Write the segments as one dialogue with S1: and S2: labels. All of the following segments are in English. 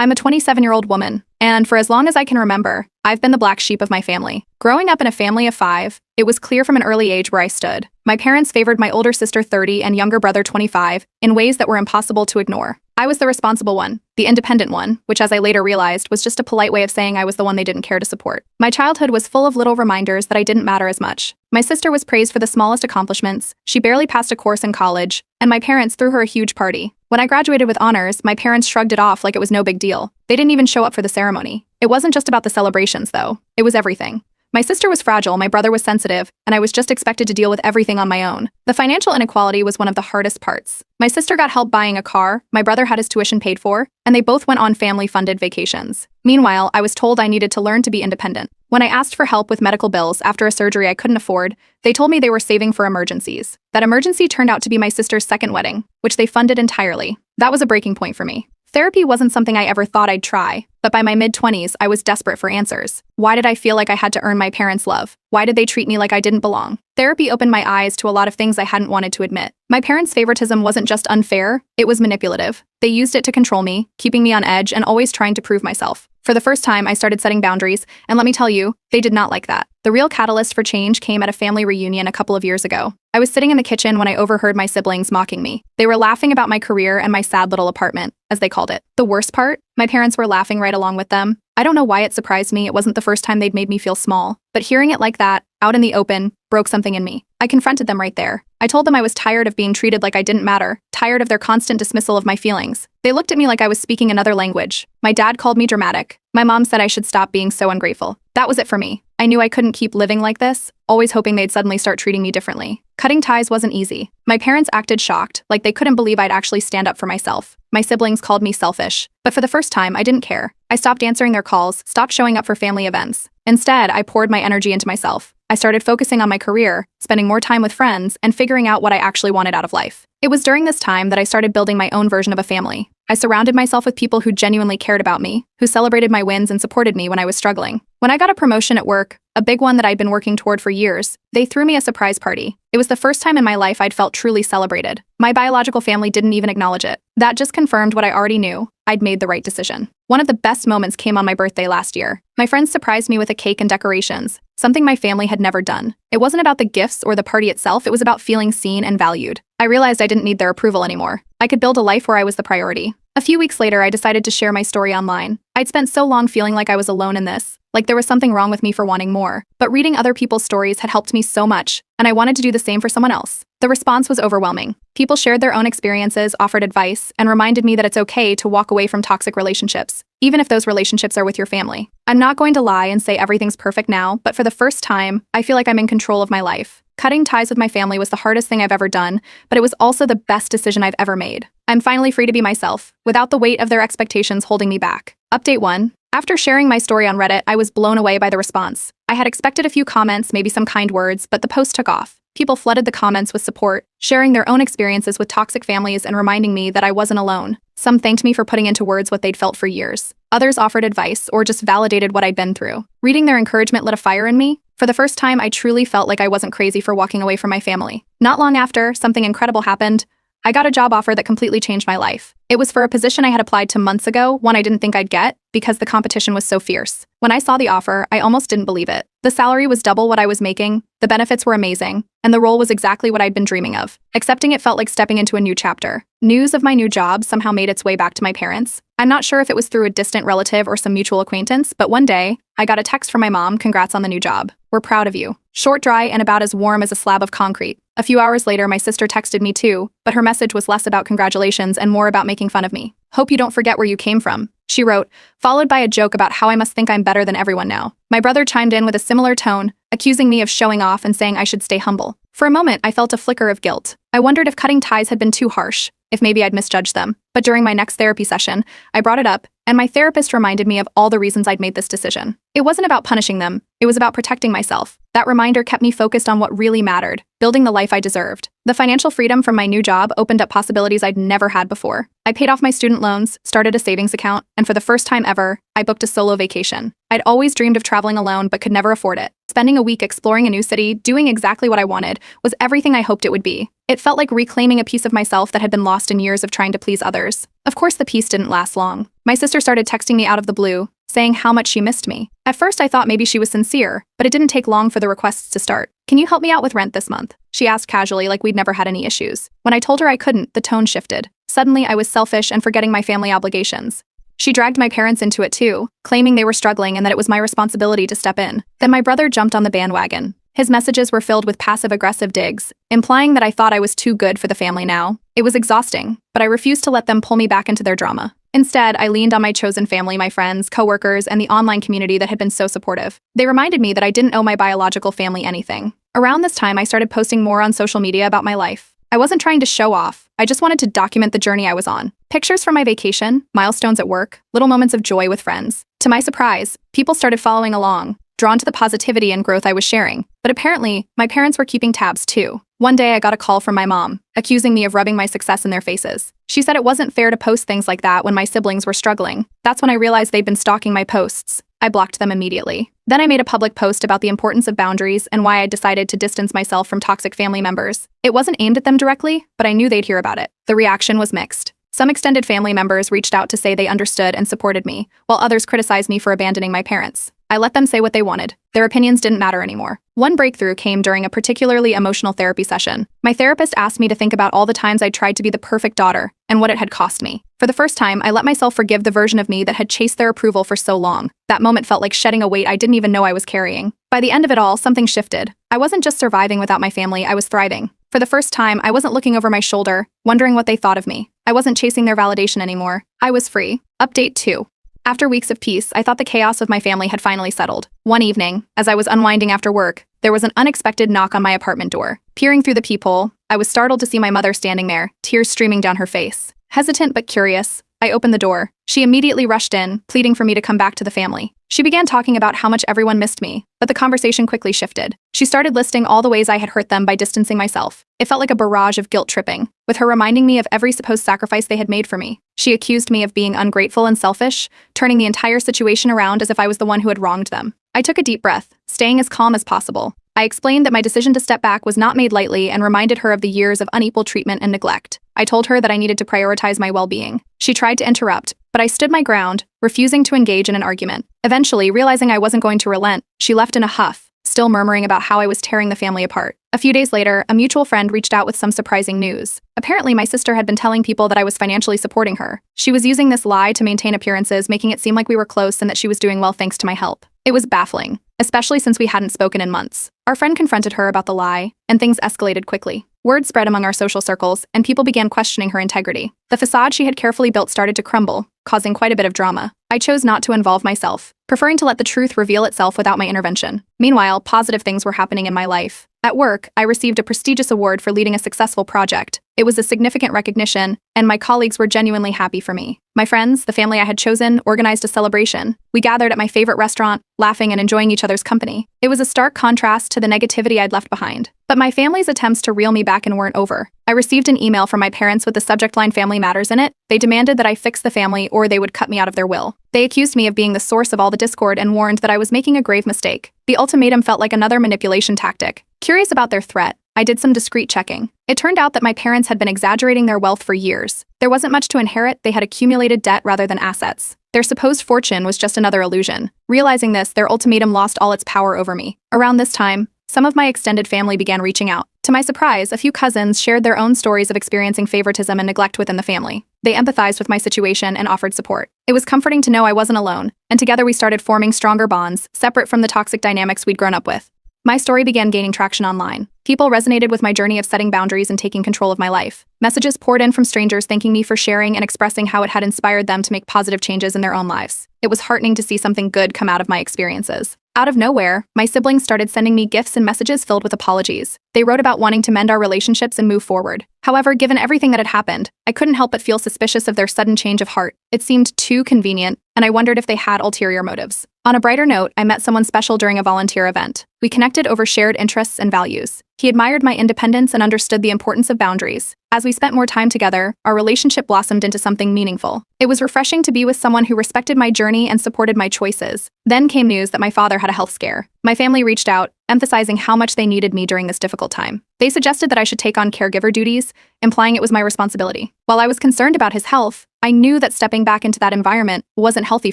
S1: I'm a 27-year-old woman, and for as long as I can remember, I've been the black sheep of my family. Growing up in a family of 5, it was clear from an early age where I stood. My parents favored my older sister 30 and younger brother 25 in ways that were impossible to ignore. I was the responsible one, the independent one, which as I later realized was just a polite way of saying I was the one they didn't care to support. My childhood was full of little reminders that I didn't matter as much. My sister was praised for the smallest accomplishments, she barely passed a course in college, and my parents threw her a huge party. When I graduated with honors, my parents shrugged it off like it was no big deal. They didn't even show up for the ceremony. It wasn't just about the celebrations, though. It was everything. My sister was fragile, my brother was sensitive, and I was just expected to deal with everything on my own. The financial inequality was one of the hardest parts. My sister got help buying a car, my brother had his tuition paid for, and they both went on family-funded vacations. Meanwhile, I was told I needed to learn to be independent. When I asked for help with medical bills after a surgery I couldn't afford, they told me they were saving for emergencies. That emergency turned out to be my sister's second wedding, which they funded entirely. That was a breaking point for me. Therapy wasn't something I ever thought I'd try, but by my mid-20s, I was desperate for answers. Why did I feel like I had to earn my parents' love? Why did they treat me like I didn't belong? Therapy opened my eyes to a lot of things I hadn't wanted to admit. My parents' favoritism wasn't just unfair, it was manipulative. They used it to control me, keeping me on edge and always trying to prove myself. For the first time, I started setting boundaries, and let me tell you, they did not like that. The real catalyst for change came at a family reunion a couple of years ago. I was sitting in the kitchen when I overheard my siblings mocking me. They were laughing about my career and my sad little apartment, as they called it. The worst part? My parents were laughing right along with them. I don't know why it surprised me, it wasn't the first time they'd made me feel small. But hearing it like that, out in the open, broke something in me. I confronted them right there. I told them I was tired of being treated like I didn't matter, tired of their constant dismissal of my feelings. They looked at me like I was speaking another language. My dad called me dramatic. My mom said I should stop being so ungrateful. That was it for me. I knew I couldn't keep living like this, always hoping they'd suddenly start treating me differently. Cutting ties wasn't easy. My parents acted shocked, like they couldn't believe I'd actually stand up for myself. My siblings called me selfish, but for the first time, I didn't care. I stopped answering their calls, stopped showing up for family events. Instead, I poured my energy into myself. I started focusing on my career, spending more time with friends, and figuring out what I actually wanted out of life. It was during this time that I started building my own version of a family. I surrounded myself with people who genuinely cared about me, who celebrated my wins and supported me when I was struggling. When I got a promotion at work, a big one that I'd been working toward for years, they threw me a surprise party. It was the first time in my life I'd felt truly celebrated. My biological family didn't even acknowledge it. That just confirmed what I already knew. I'd made the right decision. One of the best moments came on my birthday last year. My friends surprised me with a cake and decorations, something my family had never done. It wasn't about the gifts or the party itself, it was about feeling seen and valued. I realized I didn't need their approval anymore. I could build a life where I was the priority. A few weeks later, I decided to share my story online. I'd spent so long feeling like I was alone in this, like there was something wrong with me for wanting more. But reading other people's stories had helped me so much, and I wanted to do the same for someone else. The response was overwhelming. People shared their own experiences, offered advice, and reminded me that it's okay to walk away from toxic relationships, even if those relationships are with your family. I'm not going to lie and say everything's perfect now, but for the first time, I feel like I'm in control of my life. Cutting ties with my family was the hardest thing I've ever done, but it was also the best decision I've ever made. I'm finally free to be myself, without the weight of their expectations holding me back. Update 1. After sharing my story on Reddit, I was blown away by the response. I had expected a few comments, maybe some kind words, but the post took off. People flooded the comments with support, sharing their own experiences with toxic families and reminding me that I wasn't alone. Some thanked me for putting into words what they'd felt for years. Others offered advice or just validated what I'd been through. Reading their encouragement lit a fire in me. For the first time, I truly felt like I wasn't crazy for walking away from my family. Not long after, something incredible happened. I got a job offer that completely changed my life. It was for a position I had applied to months ago, one I didn't think I'd get, because the competition was so fierce. When I saw the offer, I almost didn't believe it. The salary was double what I was making, the benefits were amazing, and the role was exactly what I'd been dreaming of. Accepting it felt like stepping into a new chapter. News of my new job somehow made its way back to my parents. I'm not sure if it was through a distant relative or some mutual acquaintance, but one day, I got a text from my mom, "Congrats on the new job. We're proud of you." Short, dry, and about as warm as a slab of concrete. A few hours later, my sister texted me too, but her message was less about congratulations and more about making fun of me. "Hope you don't forget where you came from," she wrote, followed by a joke about how I must think I'm better than everyone now. My brother chimed in with a similar tone, accusing me of showing off and saying I should stay humble. For a moment, I felt a flicker of guilt. I wondered if cutting ties had been too harsh, if maybe I'd misjudged them. But during my next therapy session, I brought it up, and my therapist reminded me of all the reasons I'd made this decision. It wasn't about punishing them, it was about protecting myself. That reminder kept me focused on what really mattered, building the life I deserved. The financial freedom from my new job opened up possibilities I'd never had before. I paid off my student loans, started a savings account, and for the first time ever, I booked a solo vacation. I'd always dreamed of traveling alone but could never afford it. spending a week exploring a new city, doing exactly what I wanted, was everything I hoped it would be. It felt like reclaiming a piece of myself that had been lost in years of trying to please others. Of course, the peace didn't last long. My sister started texting me out of the blue, saying how much she missed me. At first, I thought maybe she was sincere, but it didn't take long for the requests to start. "Can you help me out with rent this month?" she asked casually, like we'd never had any issues. When I told her I couldn't, the tone shifted. Suddenly, I was selfish and forgetting my family obligations. She dragged my parents into it too, claiming they were struggling and that it was my responsibility to step in. Then my brother jumped on the bandwagon. His messages were filled with passive-aggressive digs, implying that I thought I was too good for the family now. It was exhausting, but I refused to let them pull me back into their drama. Instead, I leaned on my chosen family, my friends, coworkers, and the online community that had been so supportive. They reminded me that I didn't owe my biological family anything. Around this time, I started posting more on social media about my life. I wasn't trying to show off. I just wanted to document the journey I was on. Pictures from my vacation, milestones at work, little moments of joy with friends. To my surprise, people started following along, drawn to the positivity and growth I was sharing. But apparently, my parents were keeping tabs too. One day I got a call from my mom, accusing me of rubbing my success in their faces. She said it wasn't fair to post things like that when my siblings were struggling. That's when I realized they'd been stalking my posts. I blocked them immediately. Then I made a public post about the importance of boundaries and why I decided to distance myself from toxic family members. It wasn't aimed at them directly, but I knew they'd hear about it. The reaction was mixed. Some extended family members reached out to say they understood and supported me, while others criticized me for abandoning my parents. I let them say what they wanted. Their opinions didn't matter anymore. One breakthrough came during a particularly emotional therapy session. My therapist asked me to think about all the times I tried to be the perfect daughter and what it had cost me. For the first time, I let myself forgive the version of me that had chased their approval for so long. That moment felt like shedding a weight I didn't even know I was carrying. By the end of it all, something shifted. I wasn't just surviving without my family, I was thriving. For the first time, I wasn't looking over my shoulder, wondering what they thought of me. I wasn't chasing their validation anymore. I was free. Update 2. After weeks of peace, I thought the chaos with my family had finally settled. One evening, as I was unwinding after work, there was an unexpected knock on my apartment door. Peering through the peephole, I was startled to see my mother standing there, tears streaming down her face. Hesitant but curious, I opened the door. She immediately rushed in, pleading for me to come back to the family. She began talking about how much everyone missed me, but the conversation quickly shifted. She started listing all the ways I had hurt them by distancing myself. It felt like a barrage of guilt tripping, with her reminding me of every supposed sacrifice they had made for me. She accused me of being ungrateful and selfish, turning the entire situation around as if I was the one who had wronged them. I took a deep breath, staying as calm as possible. I explained that my decision to step back was not made lightly and reminded her of the years of unequal treatment and neglect. I told her that I needed to prioritize my well-being. She tried to interrupt, but I stood my ground, refusing to engage in an argument. Eventually, realizing I wasn't going to relent, she left in a huff, still murmuring about how I was tearing the family apart. A few days later, a mutual friend reached out with some surprising news. Apparently, my sister had been telling people that I was financially supporting her. She was using this lie to maintain appearances, making it seem like we were close and that she was doing well thanks to my help. It was baffling, especially since we hadn't spoken in months. Our friend confronted her about the lie, and things escalated quickly. Word spread among our social circles, and people began questioning her integrity. The facade she had carefully built started to crumble, causing quite a bit of drama. I chose not to involve myself, preferring to let the truth reveal itself without my intervention. Meanwhile, positive things were happening in my life. At work, I received a prestigious award for leading a successful project. It was a significant recognition, and my colleagues were genuinely happy for me. My friends, the family I had chosen, organized a celebration. We gathered at my favorite restaurant, laughing and enjoying each other's company. It was a stark contrast to the negativity I'd left behind. But my family's attempts to reel me back in weren't over. I received an email from my parents with the subject line "Family Matters" in it. They demanded that I fix the family or they would cut me out of their will. They accused me of being the source of all the discord and warned that I was making a grave mistake. The ultimatum felt like another manipulation tactic. Curious about their threat, I did some discreet checking. It turned out that my parents had been exaggerating their wealth for years. There wasn't much to inherit, they had accumulated debt rather than assets. Their supposed fortune was just another illusion. Realizing this, their ultimatum lost all its power over me. Around this time, some of my extended family began reaching out. To my surprise, a few cousins shared their own stories of experiencing favoritism and neglect within the family. They empathized with my situation and offered support. It was comforting to know I wasn't alone, and together we started forming stronger bonds, separate from the toxic dynamics we'd grown up with. My story began gaining traction online. People resonated with my journey of setting boundaries and taking control of my life. Messages poured in from strangers thanking me for sharing and expressing how it had inspired them to make positive changes in their own lives. It was heartening to see something good come out of my experiences. Out of nowhere, my siblings started sending me gifts and messages filled with apologies. They wrote about wanting to mend our relationships and move forward. However, given everything that had happened, I couldn't help but feel suspicious of their sudden change of heart. It seemed too convenient, and I wondered if they had ulterior motives. On a brighter note, I met someone special during a volunteer event. We connected over shared interests and values. He admired my independence and understood the importance of boundaries. As we spent more time together, our relationship blossomed into something meaningful. It was refreshing to be with someone who respected my journey and supported my choices. Then came news that my father had a health scare. My family reached out, emphasizing how much they needed me during this difficult time. They suggested that I should take on caregiver duties, implying it was my responsibility. While I was concerned about his health, I knew that stepping back into that environment wasn't healthy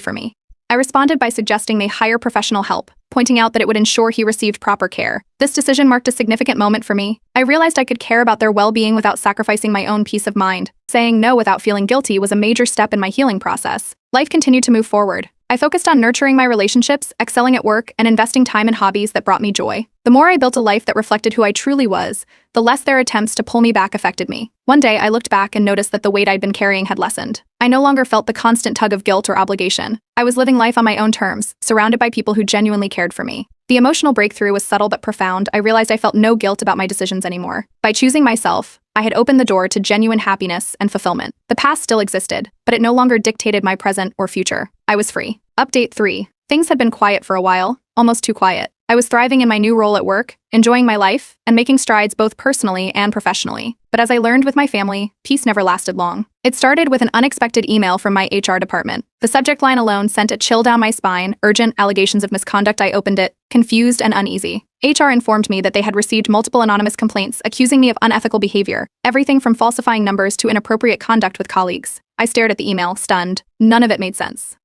S1: for me. I responded by suggesting they hire professional help, pointing out that it would ensure he received proper care. This decision marked a significant moment for me. I realized I could care about their well-being without sacrificing my own peace of mind. Saying no without feeling guilty was a major step in my healing process. Life continued to move forward. I focused on nurturing my relationships, excelling at work, and investing time in hobbies that brought me joy. The more I built a life that reflected who I truly was, the less their attempts to pull me back affected me. One day, I looked back and noticed that the weight I'd been carrying had lessened. I no longer felt the constant tug of guilt or obligation. I was living life on my own terms, surrounded by people who genuinely cared for me. The emotional breakthrough was subtle but profound. I realized I felt no guilt about my decisions anymore. By choosing myself, I had opened the door to genuine happiness and fulfillment. The past still existed, but it no longer dictated my present or future. I was free. Update 3. Things had been quiet for a while, almost too quiet. I was thriving in my new role at work, enjoying my life, and making strides both personally and professionally. But as I learned with my family, peace never lasted long. It started with an unexpected email from my HR department. The subject line alone sent a chill down my spine. Urgent allegations of misconduct. I opened it, confused and uneasy. HR informed me that they had received multiple anonymous complaints accusing me of unethical behavior, everything from falsifying numbers to inappropriate conduct with colleagues. I stared at the email, stunned. None of it made sense.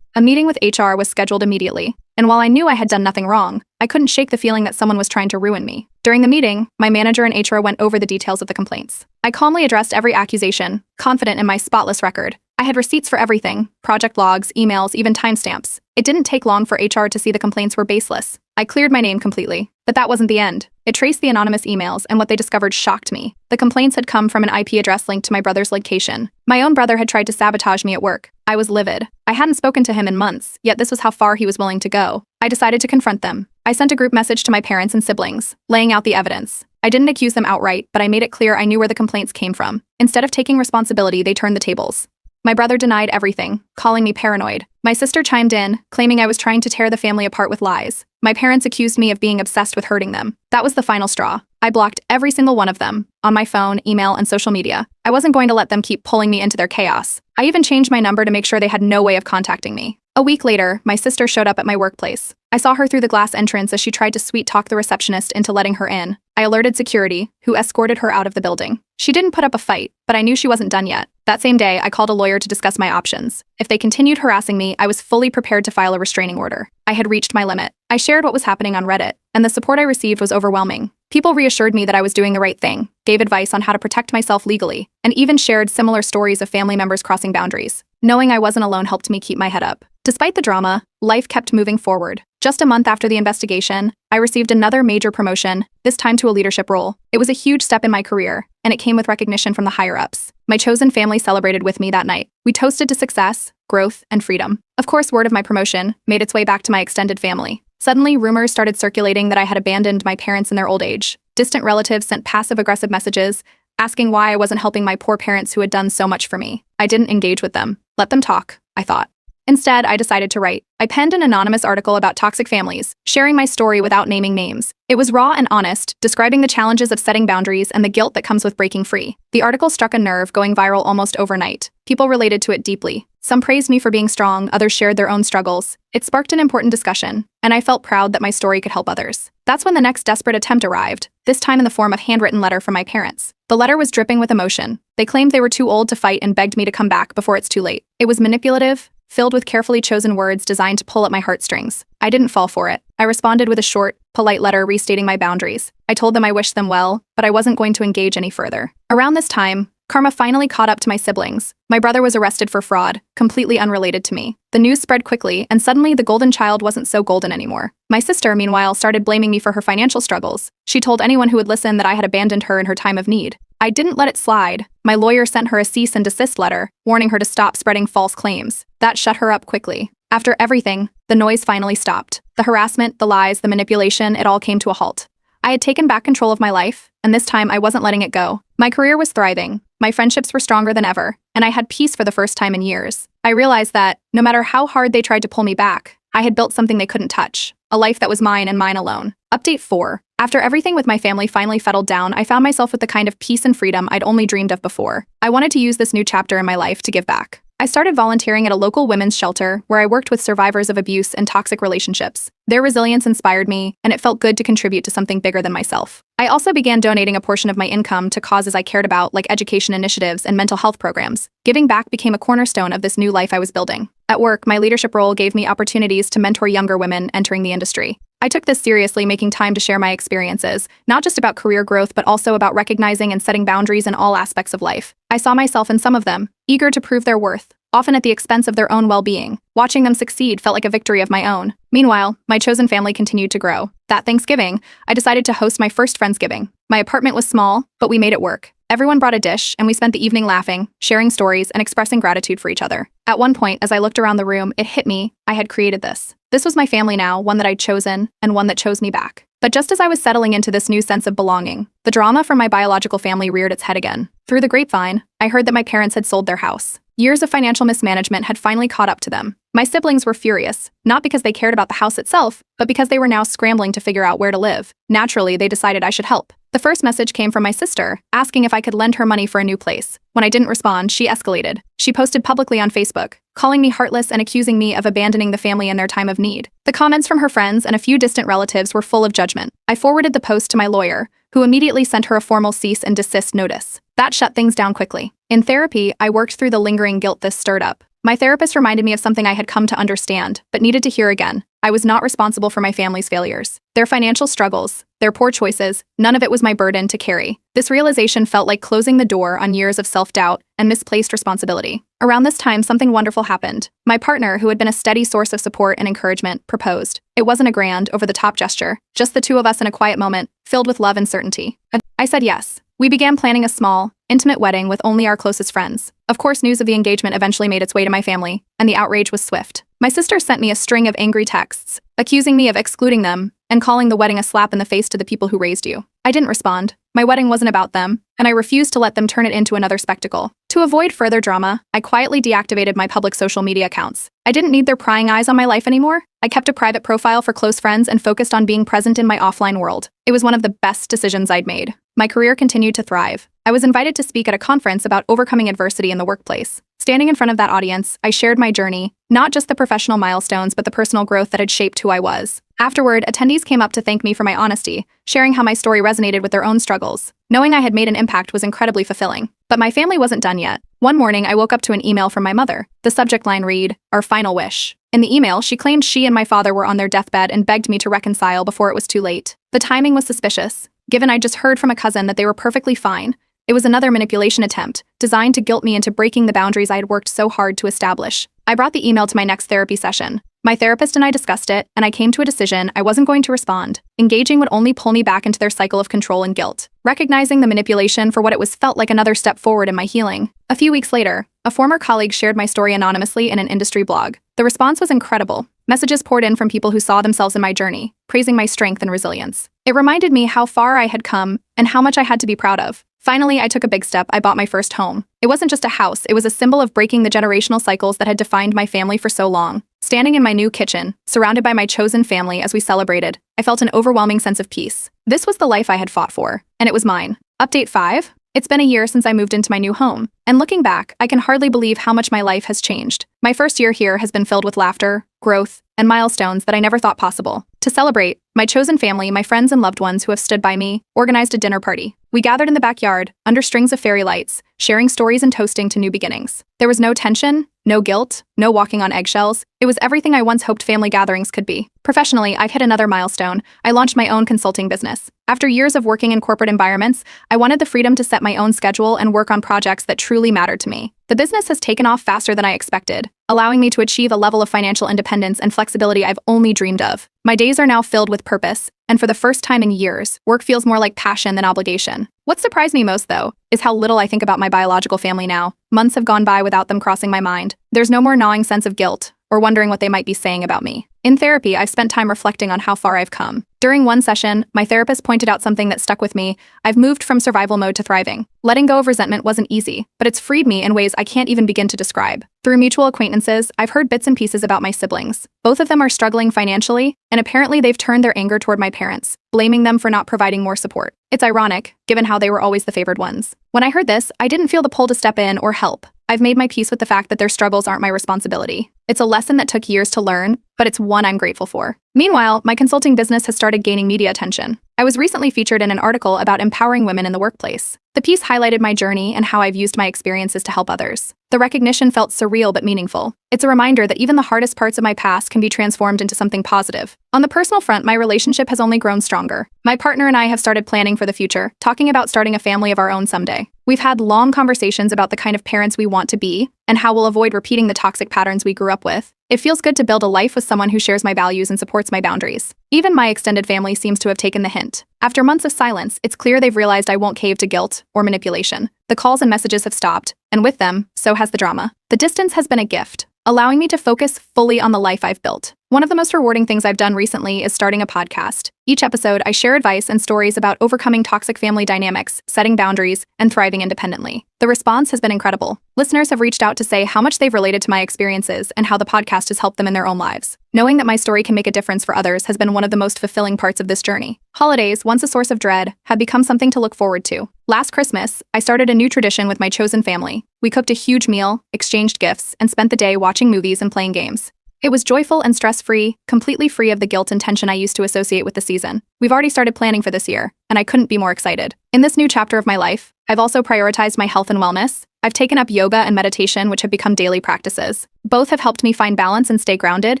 S1: A meeting with HR was scheduled immediately, and while I knew I had done nothing wrong, I couldn't shake the feeling that someone was trying to ruin me. During the meeting, my manager and HR went over the details of the complaints. I calmly addressed every accusation, confident in my spotless record. I had receipts for everything, project logs, emails, even timestamps. It didn't take long for HR to see the complaints were baseless. I cleared my name completely. But that wasn't the end. It traced the anonymous emails, and what they discovered shocked me. The complaints had come from an IP address linked to my brother's location. My own brother had tried to sabotage me at work. I was livid. I hadn't spoken to him in months, yet this was how far he was willing to go. I decided to confront them. I sent a group message to my parents and siblings, laying out the evidence. I didn't accuse them outright, but I made it clear I knew where the complaints came from. Instead of taking responsibility, they turned the tables. My brother denied everything, calling me paranoid. My sister chimed in, claiming I was trying to tear the family apart with lies. My parents accused me of being obsessed with hurting them. That was the final straw. I blocked every single one of them, on my phone, email, and social media. I wasn't going to let them keep pulling me into their chaos. I even changed my number to make sure they had no way of contacting me. A week later, my sister showed up at my workplace. I saw her through the glass entrance as she tried to sweet-talk the receptionist into letting her in. I alerted security, who escorted her out of the building. She didn't put up a fight, but I knew she wasn't done yet. That same day, I called a lawyer to discuss my options. If they continued harassing me, I was fully prepared to file a restraining order. I had reached my limit. I shared what was happening on Reddit, and the support I received was overwhelming. People reassured me that I was doing the right thing, gave advice on how to protect myself legally, and even shared similar stories of family members crossing boundaries. Knowing I wasn't alone helped me keep my head up. Despite the drama, life kept moving forward. Just a month after the investigation, I received another major promotion, this time to a leadership role. It was a huge step in my career, and it came with recognition from the higher-ups. My chosen family celebrated with me that night. We toasted to success, growth, and freedom. Of course, word of my promotion made its way back to my extended family. Suddenly, rumors started circulating that I had abandoned my parents in their old age. Distant relatives sent passive-aggressive messages, asking why I wasn't helping my poor parents who had done so much for me. I didn't engage with them. Let them talk, I thought. Instead, I decided to write. I penned an anonymous article about toxic families, sharing my story without naming names. It was raw and honest, describing the challenges of setting boundaries and the guilt that comes with breaking free. The article struck a nerve, going viral almost overnight. People related to it deeply. Some praised me for being strong, others shared their own struggles. It sparked an important discussion, and I felt proud that my story could help others. That's when the next desperate attempt arrived, this time in the form of a handwritten letter from my parents. The letter was dripping with emotion. They claimed they were too old to fight and begged me to come back before it's too late. It was manipulative, filled with carefully chosen words designed to pull at my heartstrings. I didn't fall for it. I responded with a short, polite letter restating my boundaries. I told them I wished them well, but I wasn't going to engage any further. Around this time, karma finally caught up to my siblings. My brother was arrested for fraud, completely unrelated to me. The news spread quickly, and suddenly the golden child wasn't so golden anymore. My sister, meanwhile, started blaming me for her financial struggles. She told anyone who would listen that I had abandoned her in her time of need. I didn't let it slide. My lawyer sent her a cease and desist letter, warning her to stop spreading false claims. That shut her up quickly. After everything, the noise finally stopped. The harassment, the lies, the manipulation, it all came to a halt. I had taken back control of my life, and this time I wasn't letting it go. My career was thriving. My friendships were stronger than ever, and I had peace for the first time in years. I realized that, no matter how hard they tried to pull me back, I had built something they couldn't touch. A life that was mine and mine alone. Update 4. After everything with my family finally settled down, I found myself with the kind of peace and freedom I'd only dreamed of before. I wanted to use this new chapter in my life to give back. I started volunteering at a local women's shelter where I worked with survivors of abuse and toxic relationships. Their resilience inspired me, and it felt good to contribute to something bigger than myself. I also began donating a portion of my income to causes I cared about, like education initiatives and mental health programs. Giving back became a cornerstone of this new life I was building. At work, my leadership role gave me opportunities to mentor younger women entering the industry. I took this seriously, making time to share my experiences, not just about career growth, but also about recognizing and setting boundaries in all aspects of life. I saw myself in some of them, eager to prove their worth, often at the expense of their own well-being. Watching them succeed felt like a victory of my own. Meanwhile, my chosen family continued to grow. That Thanksgiving, I decided to host my first Friendsgiving. My apartment was small, but we made it work. Everyone brought a dish, and we spent the evening laughing, sharing stories, and expressing gratitude for each other. At one point, as I looked around the room, it hit me, I had created this. This was my family now, one that I'd chosen, and one that chose me back. But just as I was settling into this new sense of belonging, the drama from my biological family reared its head again. Through the grapevine, I heard that my parents had sold their house. Years of financial mismanagement had finally caught up to them. My siblings were furious, not because they cared about the house itself, but because they were now scrambling to figure out where to live. Naturally, they decided I should help. The first message came from my sister, asking if I could lend her money for a new place. When I didn't respond, she escalated. She posted publicly on Facebook, calling me heartless and accusing me of abandoning the family in their time of need. The comments from her friends and a few distant relatives were full of judgment. I forwarded the post to my lawyer, who immediately sent her a formal cease and desist notice. That shut things down quickly. In therapy, I worked through the lingering guilt this stirred up. My therapist reminded me of something I had come to understand, but needed to hear again. I was not responsible for my family's failures. Their financial struggles, their poor choices, none of it was my burden to carry. This realization felt like closing the door on years of self-doubt and misplaced responsibility. Around this time, something wonderful happened. My partner, who had been a steady source of support and encouragement, proposed. It wasn't a grand, over-the-top gesture, just the two of us in a quiet moment, filled with love and certainty. I said yes. We began planning a small, intimate wedding with only our closest friends. Of course, news of the engagement eventually made its way to my family, and the outrage was swift. My sister sent me a string of angry texts, accusing me of excluding them and calling the wedding a slap in the face to the people who raised you. I didn't respond. My wedding wasn't about them, and I refused to let them turn it into another spectacle. To avoid further drama, I quietly deactivated my public social media accounts. I didn't need their prying eyes on my life anymore. I kept a private profile for close friends and focused on being present in my offline world. It was one of the best decisions I'd made. My career continued to thrive. I was invited to speak at a conference about overcoming adversity in the workplace. Standing in front of that audience, I shared my journey, not just the professional milestones, but the personal growth that had shaped who I was. Afterward, attendees came up to thank me for my honesty, sharing how my story resonated with their own struggles. Knowing I had made an impact was incredibly fulfilling. But my family wasn't done yet. One morning, I woke up to an email from my mother. The subject line read, "Our final wish." In the email, she claimed she and my father were on their deathbed and begged me to reconcile before it was too late. The timing was suspicious, given I'd just heard from a cousin that they were perfectly fine. It was another manipulation attempt, designed to guilt me into breaking the boundaries I had worked so hard to establish. I brought the email to my next therapy session. My therapist and I discussed it, and I came to a decision I wasn't going to respond. Engaging would only pull me back into their cycle of control and guilt. Recognizing the manipulation for what it was felt like another step forward in my healing. A few weeks later, a former colleague shared my story anonymously in an industry blog. The response was incredible. Messages poured in from people who saw themselves in my journey, praising my strength and resilience. It reminded me how far I had come and how much I had to be proud of. Finally, I took a big step. I bought my first home. It wasn't just a house, it was a symbol of breaking the generational cycles that had defined my family for so long. Standing in my new kitchen, surrounded by my chosen family as we celebrated, I felt an overwhelming sense of peace. This was the life I had fought for, and it was mine. Update 5. It's been a year since I moved into my new home, and looking back, I can hardly believe how much my life has changed. My first year here has been filled with laughter, growth, and milestones that I never thought possible. To celebrate, my chosen family, my friends and loved ones who have stood by me, organized a dinner party. We gathered in the backyard, under strings of fairy lights, sharing stories and toasting to new beginnings. There was no tension, no guilt, no walking on eggshells. It was everything I once hoped family gatherings could be. Professionally, I've hit another milestone. I launched my own consulting business. After years of working in corporate environments, I wanted the freedom to set my own schedule and work on projects that truly mattered to me. The business has taken off faster than I expected, allowing me to achieve a level of financial independence and flexibility I've only dreamed of. My days are now filled with purpose, and for the first time in years, work feels more like passion than obligation. What surprised me most, though, is how little I think about my biological family now. Months have gone by without them crossing my mind. There's no more gnawing sense of guilt or wondering what they might be saying about me. In therapy, I've spent time reflecting on how far I've come. During one session, my therapist pointed out something that stuck with me. I've moved from survival mode to thriving. Letting go of resentment wasn't easy, but it's freed me in ways I can't even begin to describe. Through mutual acquaintances, I've heard bits and pieces about my siblings. Both of them are struggling financially, and apparently they've turned their anger toward my parents, blaming them for not providing more support. It's ironic, given how they were always the favored ones. When I heard this, I didn't feel the pull to step in or help. I've made my peace with the fact that their struggles aren't my responsibility. It's a lesson that took years to learn, but it's one I'm grateful for. Meanwhile, my consulting business has started gaining media attention. I was recently featured in an article about empowering women in the workplace. The piece highlighted my journey and how I've used my experiences to help others. The recognition felt surreal but meaningful. It's a reminder that even the hardest parts of my past can be transformed into something positive. On the personal front, my relationship has only grown stronger. My partner and I have started planning for the future, talking about starting a family of our own someday. We've had long conversations about the kind of parents we want to be and how we'll avoid repeating the toxic patterns we grew up with. It feels good to build a life with someone who shares my values and supports my boundaries. Even my extended family seems to have taken the hint. After months of silence, it's clear they've realized I won't cave to guilt or manipulation. The calls and messages have stopped, and with them, so has the drama. The distance has been a gift, allowing me to focus fully on the life I've built. One of the most rewarding things I've done recently is starting a podcast. Each episode, I share advice and stories about overcoming toxic family dynamics, setting boundaries, and thriving independently. The response has been incredible. Listeners have reached out to say how much they've related to my experiences and how the podcast has helped them in their own lives. Knowing that my story can make a difference for others has been one of the most fulfilling parts of this journey. Holidays, once a source of dread, have become something to look forward to. Last Christmas, I started a new tradition with my chosen family. We cooked a huge meal, exchanged gifts, and spent the day watching movies and playing games. It was joyful and stress-free, completely free of the guilt and tension I used to associate with the season. We've already started planning for this year, and I couldn't be more excited. In this new chapter of my life, I've also prioritized my health and wellness. I've taken up yoga and meditation, which have become daily practices. Both have helped me find balance and stay grounded,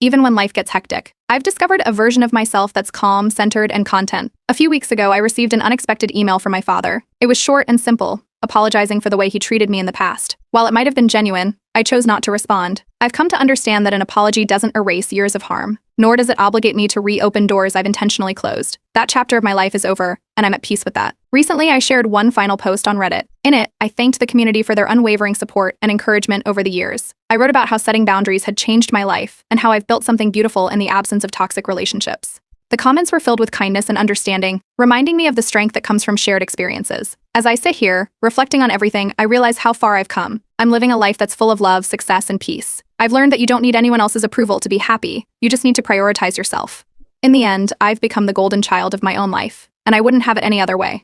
S1: even when life gets hectic. I've discovered a version of myself that's calm, centered, and content. A few weeks ago, I received an unexpected email from my father. It was short and simple, apologizing for the way he treated me in the past. While it might have been genuine, I chose not to respond. I've come to understand that an apology doesn't erase years of harm, nor does it obligate me to reopen doors I've intentionally closed. That chapter of my life is over, and I'm at peace with that. Recently, I shared one final post on Reddit. In it, I thanked the community for their unwavering support and encouragement over the years. I wrote about how setting boundaries had changed my life and how I've built something beautiful in the absence of toxic relationships. The comments were filled with kindness and understanding, reminding me of the strength that comes from shared experiences. As I sit here, reflecting on everything, I realize how far I've come. I'm living a life that's full of love, success, and peace. I've learned that you don't need anyone else's approval to be happy. You just need to prioritize yourself. In the end, I've become the golden child of my own life, and I wouldn't have it any other way.